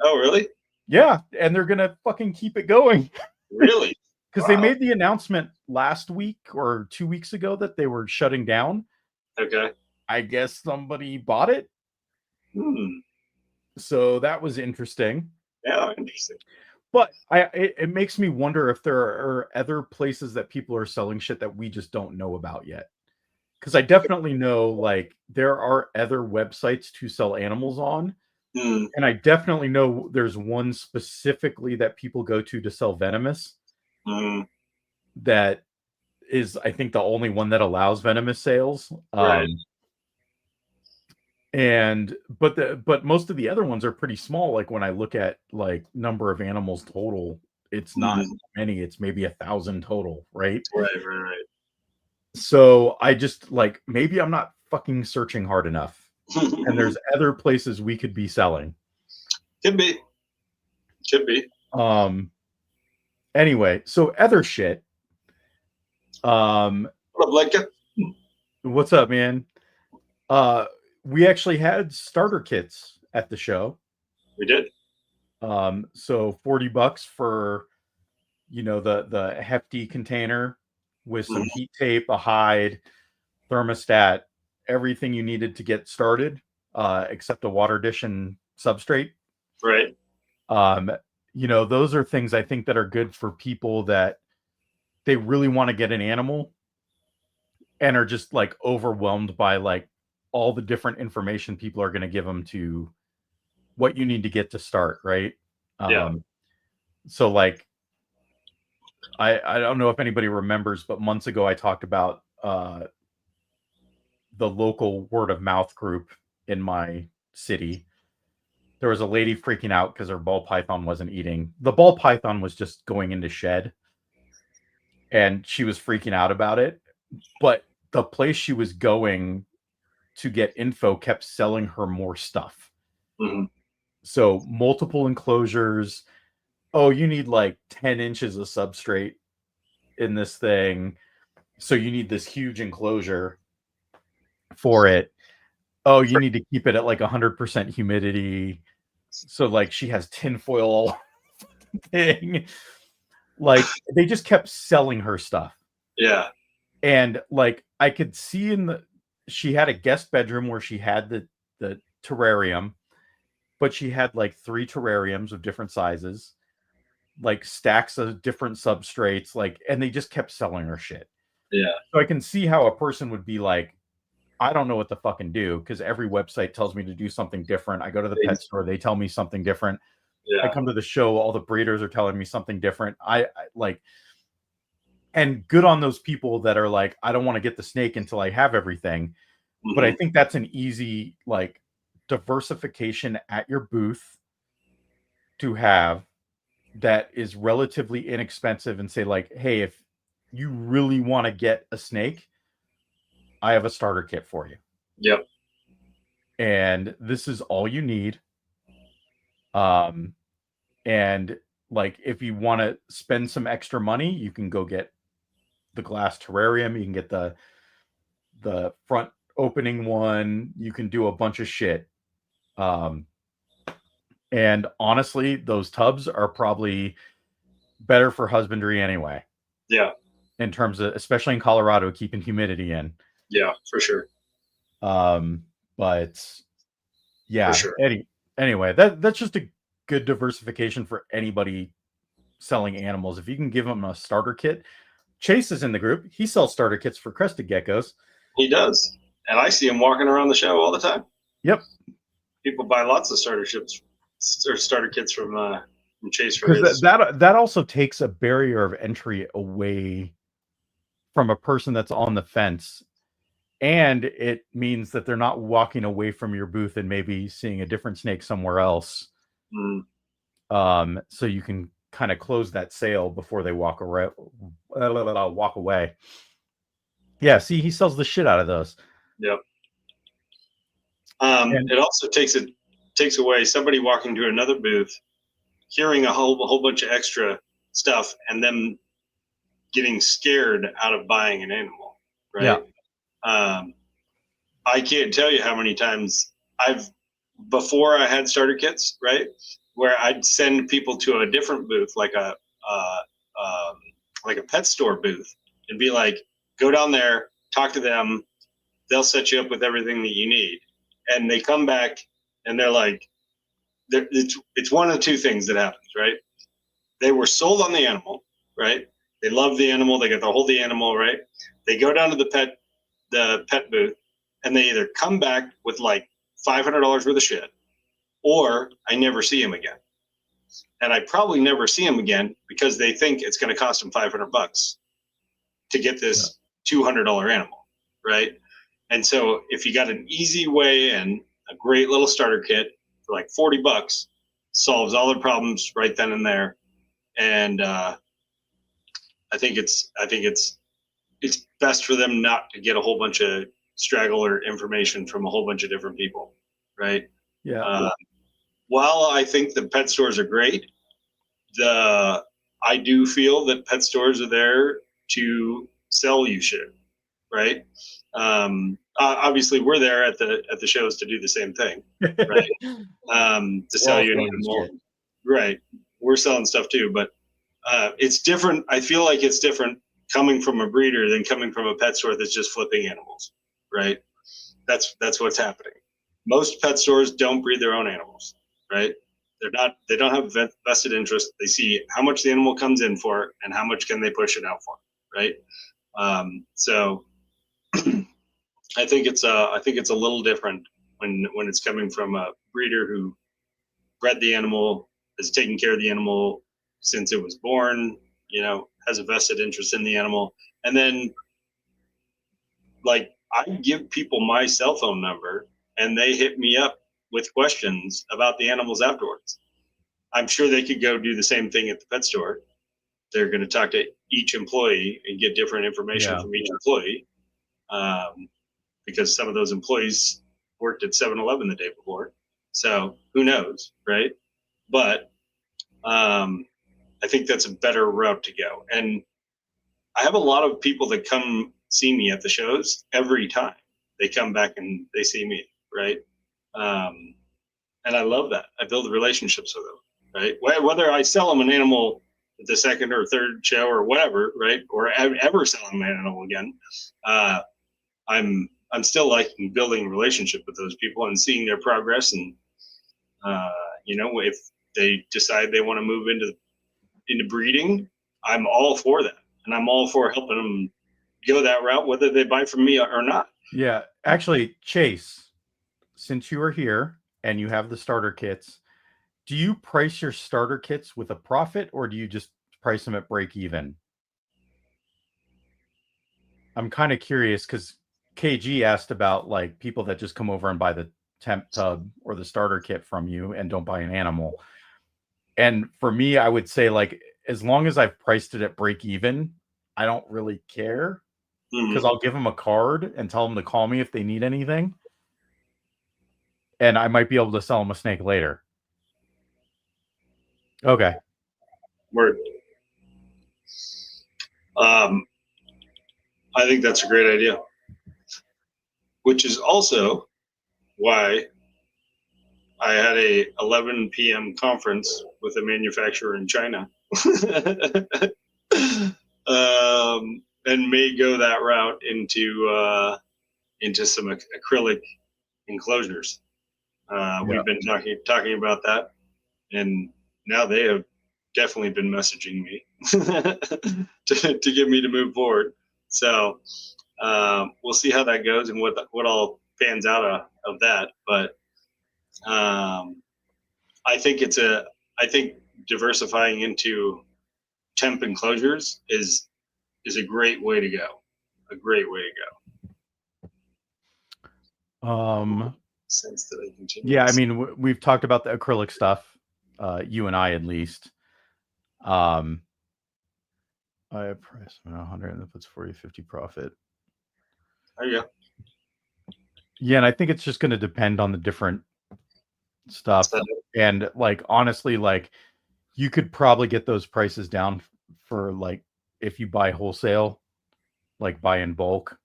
Oh, really? Yeah, and they're gonna fucking keep it going. Really? Because they made the announcement last week or 2 weeks ago that they were shutting down. Okay. I guess somebody bought it. So that was interesting. Yeah, interesting. But it makes me wonder if there are other places that people are selling shit that we just don't know about yet. Because I definitely know, like, there are other websites to sell animals on. And I definitely know there's one specifically that people go to sell venomous. That is, I think, the only one that allows venomous sales. Right. But most of the other ones are pretty small. Like, when I look at, like, number of animals total, it's not many. It's maybe 1,000 total, right? Right. So I just, like, maybe I'm not fucking searching hard enough. And there's other places we could be selling. Could be. Anyway, so other shit. What up, Leica? What's up, man? We actually had starter kits at the show. We did. So $40 for, the hefty container with some heat tape, a hide, thermostat, everything you needed to get started, except a water dish and substrate. Right. Those are things I think that are good for people that they really want to get an animal and are just, like, overwhelmed by, like, all the different information people are going to give them to what you need to get to start, right? Yeah. So, like, I don't know if anybody remembers, but months ago I talked about the local word of mouth group in my city. There was a lady freaking out because her ball python wasn't eating. The ball python was just going into shed, and she was freaking out about it. But the place she was going to get info kept selling her more stuff. So multiple enclosures. Oh, you need like 10 inches of substrate in this thing. So you need this huge enclosure for it. Oh, you need to keep it at like 100% humidity. So, like, she has tinfoil all thing. Like, they just kept selling her stuff. Yeah. And, like, I could see she had a guest bedroom where she had the terrarium, but she had like 3 terrariums of different sizes, like stacks of different substrates, like, and they just kept selling her shit. Yeah. So I can see how a person would be like, I don't know what to fucking do, because every website tells me to do something different. I go to the pet store, they tell me something different. Yeah. I come to the show, all the breeders are telling me something different. I like, and good on those people that are like, I don't want to get the snake until I have everything. But I think that's an easy, like, diversification at your booth to have that is relatively inexpensive, and say, like, hey, if you really want to get a snake, I have a starter kit for you. Yep. And this is all you need. And, like, if you want to spend some extra money, you can go get the glass terrarium. You can get the front opening one. You can do a bunch of shit. And honestly, those tubs are probably better for husbandry anyway. Yeah. In terms of, especially in Colorado, keeping humidity in. Yeah, for sure. But yeah, for sure. Anyway, that's just a good diversification for anybody selling animals. If you can give them a starter kit, Chase is in the group. He sells starter kits for crested geckos. He does, and I see him walking around the show all the time. Yep. People buy lots of starter kits from Chase for because his. that also takes a barrier of entry away from a person that's on the fence, and it means that they're not walking away from your booth and maybe seeing a different snake somewhere else. So you can kind of close that sale before they walk away. Yeah, see, he sells the shit out of those. Yep. It also takes away somebody walking to another booth, hearing a whole bunch of extra stuff, and them getting scared out of buying an animal, right? Yeah. I can't tell you how many times before I had starter kits, right, where I'd send people to a different booth, like a pet store booth, and be like, go down there, talk to them, they'll set you up with everything that you need. And they come back and they're like, it's one of the two things that happens, right? They were sold on the animal, right? They love the animal, they got to hold the animal, right? They go down to the pet booth, and they either come back with like $500 worth of shit, or I never see him again. And I probably never see him again because they think it's going to cost them $500 to get this $200 animal, right? And so if you got an easy way and a great little starter kit for like $40, solves all their problems right then and there. And I think it's best for them not to get a whole bunch of straggler information from a whole bunch of different people, right? Yeah. While I think the pet stores are great, I do feel that pet stores are there to sell you shit, right? Obviously, we're there at the shows to do the same thing, right? To sell you an animal, right? We're selling stuff too, but it's different. I feel like it's different coming from a breeder than coming from a pet store that's just flipping animals, right? That's what's happening. Most pet stores don't breed their own animals, right? They don't have vested interest. They see how much the animal comes in for and how much can they push it out for, right? So I think it's a little different when it's coming from a breeder who bred the animal, has taken care of the animal since it was born, has a vested interest in the animal. And then, like, I give people my cell phone number and they hit me up with questions about the animals afterwards. I'm sure they could go do the same thing at the pet store. They're going to talk to each employee and get different information from each employee, because some of those employees worked at 7-Eleven the day before. So who knows, right? But I think that's a better route to go. And I have a lot of people that come see me at the shows every time. They come back and they see me, right? And I love that. I build relationships with them, right? Whether I sell them an animal at the second or third show or whatever, right? Or ever selling them an animal again, I'm still liking building a relationship with those people and seeing their progress. And if they decide they want to move into breeding, I'm all for that, and I'm all for helping them go that route, whether they buy from me or not. Yeah, actually, Chase, since you are here and you have the starter kits, do you price your starter kits with a profit, or do you just price them at break even? I'm kind of curious because KG asked about like people that just come over and buy the temp tub or the starter kit from you and don't buy an animal. And for me, I would say, like, as long as I've priced it at break even, I don't really care, because I'll give them a card and tell them to call me if they need anything. And I might be able to sell them a snake later. Okay. Word. I think that's a great idea. which is also why I had a 11 p.m. conference with a manufacturer in China, and may go that route into some acrylic enclosures. We've been talking about that, and now they have definitely been messaging me to get me to move forward. So we'll see how that goes and what all pans out of that. But I think I think diversifying into temp enclosures is a great way to go. A great way to go. Sense that I continue. Yeah, I mean, we've talked about the acrylic stuff, you and I at least. I price 100 and that puts 40-50 profit. There you go. Yeah, and I think it's just going to depend on the different stuff. And like, honestly, like you could probably get those prices down for like if you buy wholesale, like buy in bulk.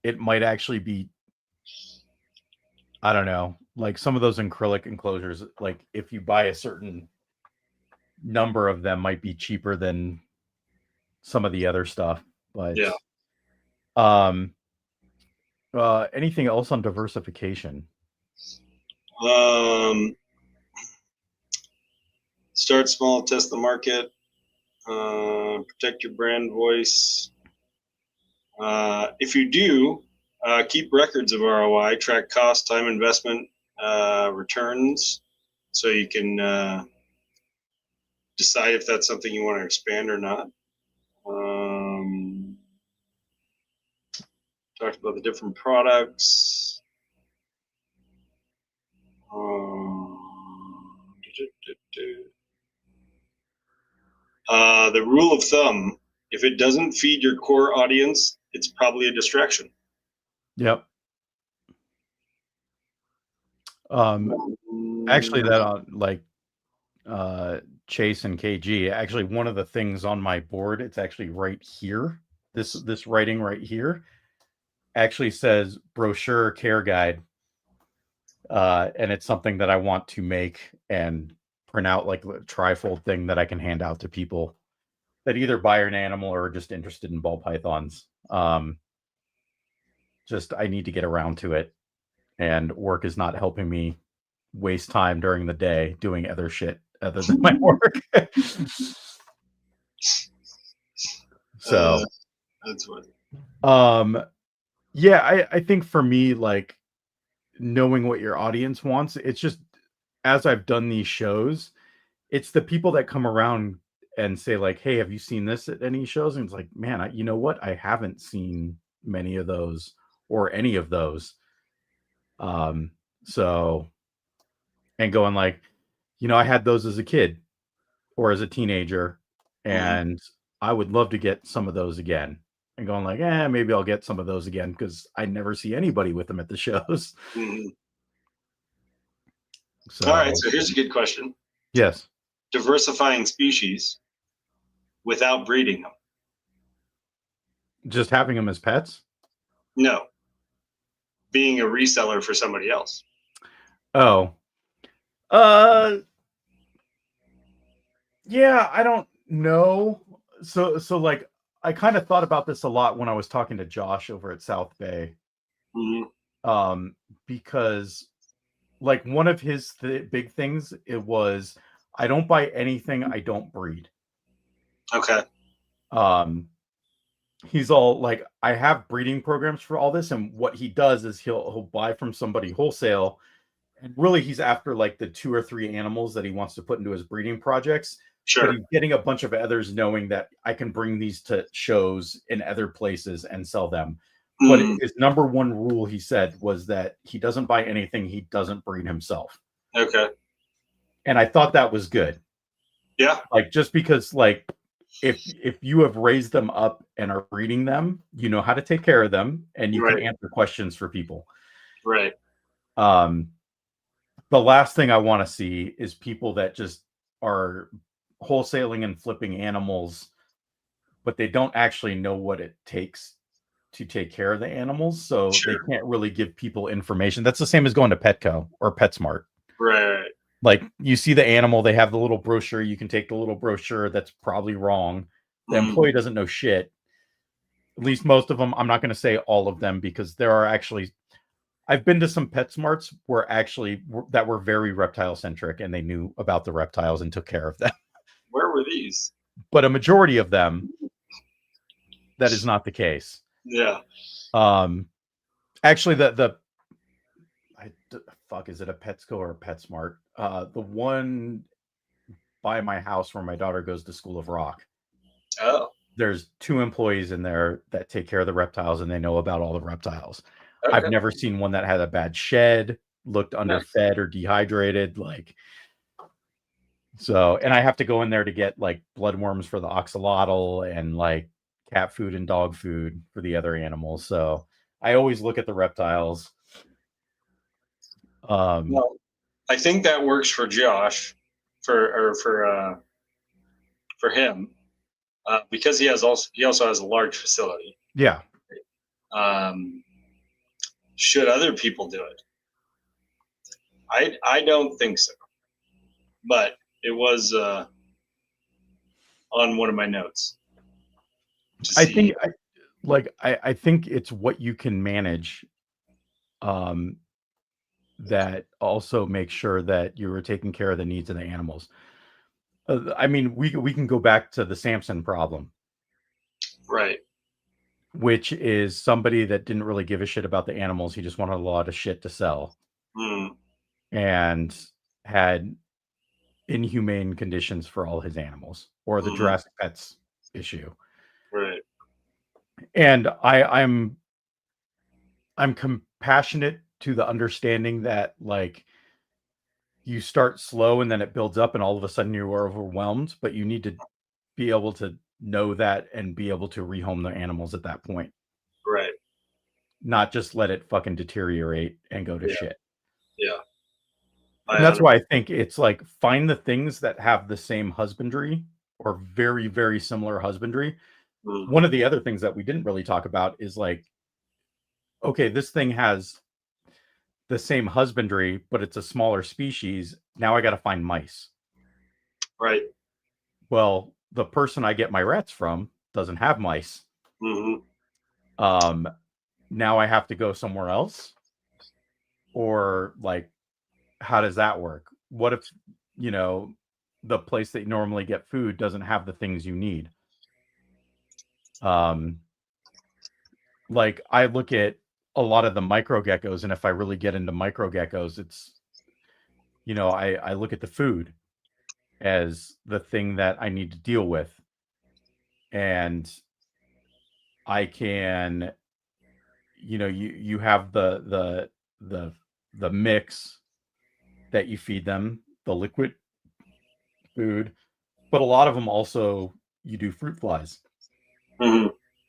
It might actually be, I don't know, like some of those acrylic enclosures, like if you buy a certain number of them might be cheaper than some of the other stuff. But yeah. Anything else on diversification? Start small, test the market, protect your brand voice. If you do, keep records of ROI, track cost, time investment, returns, so you can decide if that's something you want to expand or not. Talked about the different products. The rule of thumb, if it doesn't feed your core audience, it's probably a distraction. Yep. Actually, that like Chase and KG, actually one of the things on my board, it's actually right here. This writing right here actually says brochure care guide. And it's something that I want to make and print out like a trifold thing that I can hand out to people that either buy an animal or are just interested in ball pythons. Just I need to get around to it, and work is not helping me waste time during the day doing other shit other than my work. So that's what. Yeah, I think for me, like knowing what your audience wants, it's just as I've done these shows, it's the people that come around and say like, hey, have you seen this at any shows? And it's like, man, you know what? I haven't seen many of those or any of those. So, and going like, you know, I had those as a kid or as a teenager, and I would love to get some of those again. And going like, maybe I'll get some of those again because I never see anybody with them at the shows. Mm-hmm. So, all right, so here's a good question. Yes. Diversifying species without breeding them. Just having them as pets? No. Being a reseller for somebody else. Oh. Yeah, I don't know. So like I kind of thought about this a lot when I was talking to Josh over at South Bay. Mm-hmm. Because like one of his big things, it was I don't buy anything I don't breed. Okay. He's all like, I have breeding programs for all this, and what he does is he'll buy from somebody wholesale, and really he's after like the 2 or 3 animals that he wants to put into his breeding projects. Sure. But he's getting a bunch of others knowing that I can bring these to shows in other places and sell them. But his number one rule, he said, was that he doesn't buy anything he doesn't breed himself. Okay. And I thought that was good. Yeah. Like, just because, like, if you have raised them up and are breeding them, you know how to take care of them, and you can answer questions for people. Right. The last thing I want to see is people that just are wholesaling and flipping animals, but they don't actually know what it takes to take care of the animals, so they Sure. can't really give people information. That's the same as going to Petco or PetSmart. Right. Like, you see the animal, they have the little brochure, you can take the little brochure that's probably wrong. The employee doesn't know shit. At least most of them. I'm not going to say all of them, because there are actually, I've been to some PetSmarts where actually that were very reptile centric, and they knew about the reptiles and took care of them. Where were these? But a majority of them, that is not the case. Yeah. Actually, fuck, is it a Petco or a PetSmart? The one by my house where my daughter goes to School of Rock. Oh. There's 2 employees in there that take care of the reptiles, and they know about all the reptiles. Okay. I've never seen one that had a bad shed, looked underfed Nice. or dehydrated. Like, so, and I have to go in there to get like bloodworms for the oxalotl and like cat food and dog food for the other animals. So I always look at the reptiles. Well, I think that works for Josh, for him, because he also has a large facility. Yeah. Should other people do it? I don't think so, but it was on one of my notes. I think I think it's what you can manage, that also makes sure that you are taking care of the needs of the animals. I mean, we can go back to the Samson problem, right. which is somebody that didn't really give a shit about the animals. He just wanted a lot of shit to sell, and had inhumane conditions for all his animals, or the Jurassic Pets issue. Right. And I'm compassionate to the understanding that, like, you start slow and then it builds up and all of a sudden you are overwhelmed, but you need to be able to know that and be able to rehome the animals at that point. Right. Not just let it fucking deteriorate and go to shit. Yeah. And that's why I think it's like, find the things that have the same husbandry or very, very similar husbandry. One of the other things that we didn't really talk about is like, okay, this thing has the same husbandry, but it's a smaller species. Now I got to find mice. Right. Well, the person I get my rats from doesn't have mice. Now I have to go somewhere else, or like, how does that work? What if, the place that you normally get food doesn't have the things you need? Like, I look at a lot of the micro geckos, and if I really get into micro geckos, it's, I look at the food as the thing that I need to deal with. And I can, you have the mix that you feed them, the liquid food, but a lot of them also, you do fruit flies.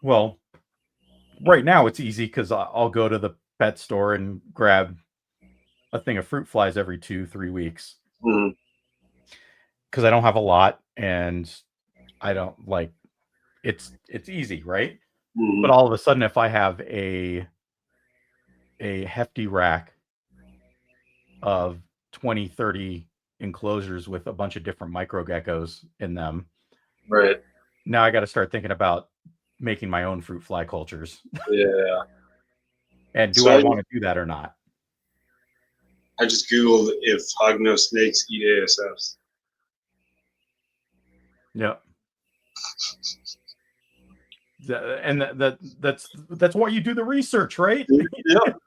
Well, right now it's easy because I'll go to the pet store and grab a thing of fruit flies every 2-3 weeks, because I don't have a lot, and I don't like, it's easy, right? But all of a sudden, if I have a hefty rack of 20-30 enclosures with a bunch of different micro geckos in them, right, now I got to start thinking about making my own fruit fly cultures. Yeah. And do I want to do that or not? I just Googled if hognose snakes eat ASFs. Yeah. And that's why you do the research, right? Yep.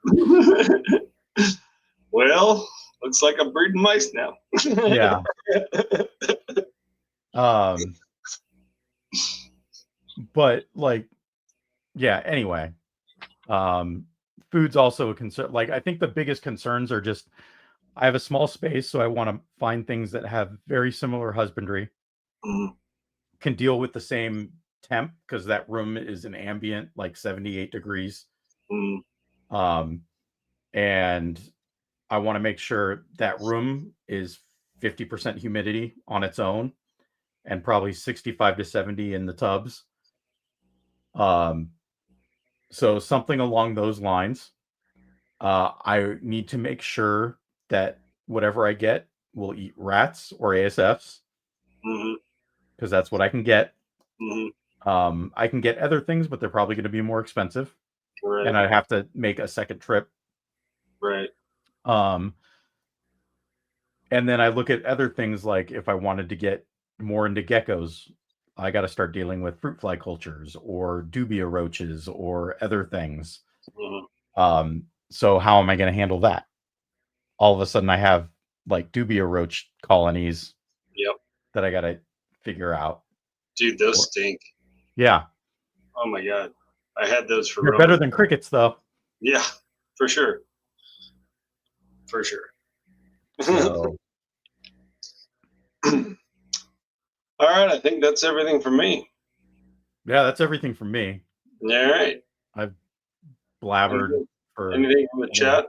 Well, looks like I'm breeding mice now. Yeah. But like, yeah, anyway, food's also a concern. Like, I think the biggest concerns are just, I have a small space, so I want to find things that have very similar husbandry, can deal with the same temp, because that room is an ambient, like 78 degrees. And I want to make sure that room is 50% humidity on its own, and probably 65 to 70 in the tubs. So something along those lines. I need to make sure that whatever I get will eat rats or ASFs Mm-hmm. because that's what I can get. Mm-hmm. I can get other things, but they're probably going to be more expensive, Right. and I have to make a second trip. Right. Um, and then I look at other things like if I wanted to get more into geckos, I got to start dealing with fruit fly cultures or dubia roaches or other things. Mm-hmm. So how am I going to handle that? All of a sudden, I have like dubia roach colonies Yep. that I got to figure out. Dude, those Or, stink. yeah, Oh my god. I had those for they're better Roman. than crickets, though. Yeah, for sure. For sure. So All right, I think that's everything from me. yeah, that's everything from me. All right. I've blabbered for Anything from the a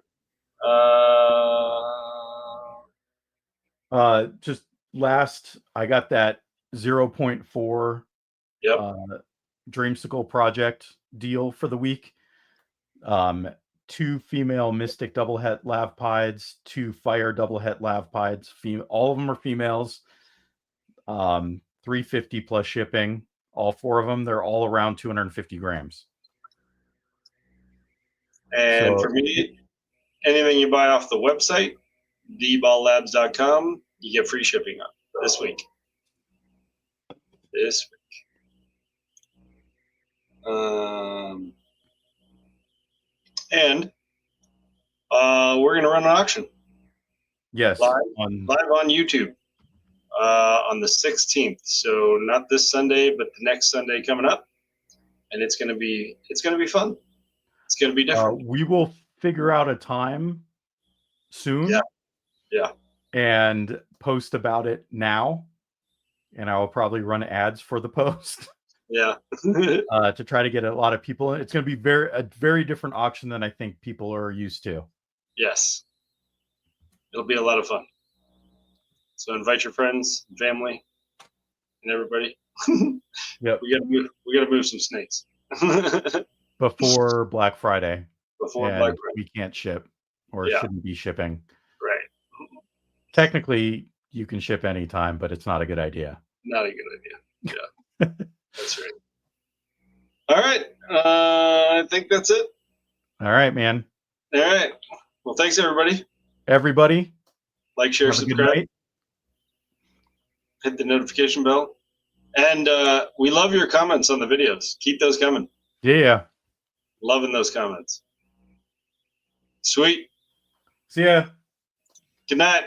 while. chat? Just last, I got that 0.4 Yep. uh, Dreamsicle project deal for the week. 2 female Mystic double het lavpides, 2 fire double het lavpides. All of them are females. 350 plus shipping. All 4 of them, they're all around 250 grams. And So for me, anything you buy off the website, dballlabs.com, you get free shipping on this week. This week. And we're going to run an auction yes, live on YouTube on the 16th. So not this Sunday, but the next Sunday coming up, and it's going to be fun. It's going to be different. we will figure out a time soon. Yeah. Yeah. And post about it now. And I will probably run ads for the post. Yeah. To try to get a lot of people. It's going to be a very different auction than I think people are used to. Yes. It'll be a lot of fun. So invite your friends, family, and everybody. Yep. We gotta move some snakes. Before Black Friday. Before Black Friday. We can't ship or Yeah. shouldn't be shipping. Right. Technically, you can ship anytime, but it's not a good idea. Not a good idea. Yeah. That's right. All right. I think that's it. All right, man. All right. Well, thanks everybody. Everybody. Like, share, subscribe. Hit the notification bell. And we love your comments on the videos. Keep those coming. Yeah. Loving those comments. Sweet. See ya. Good night.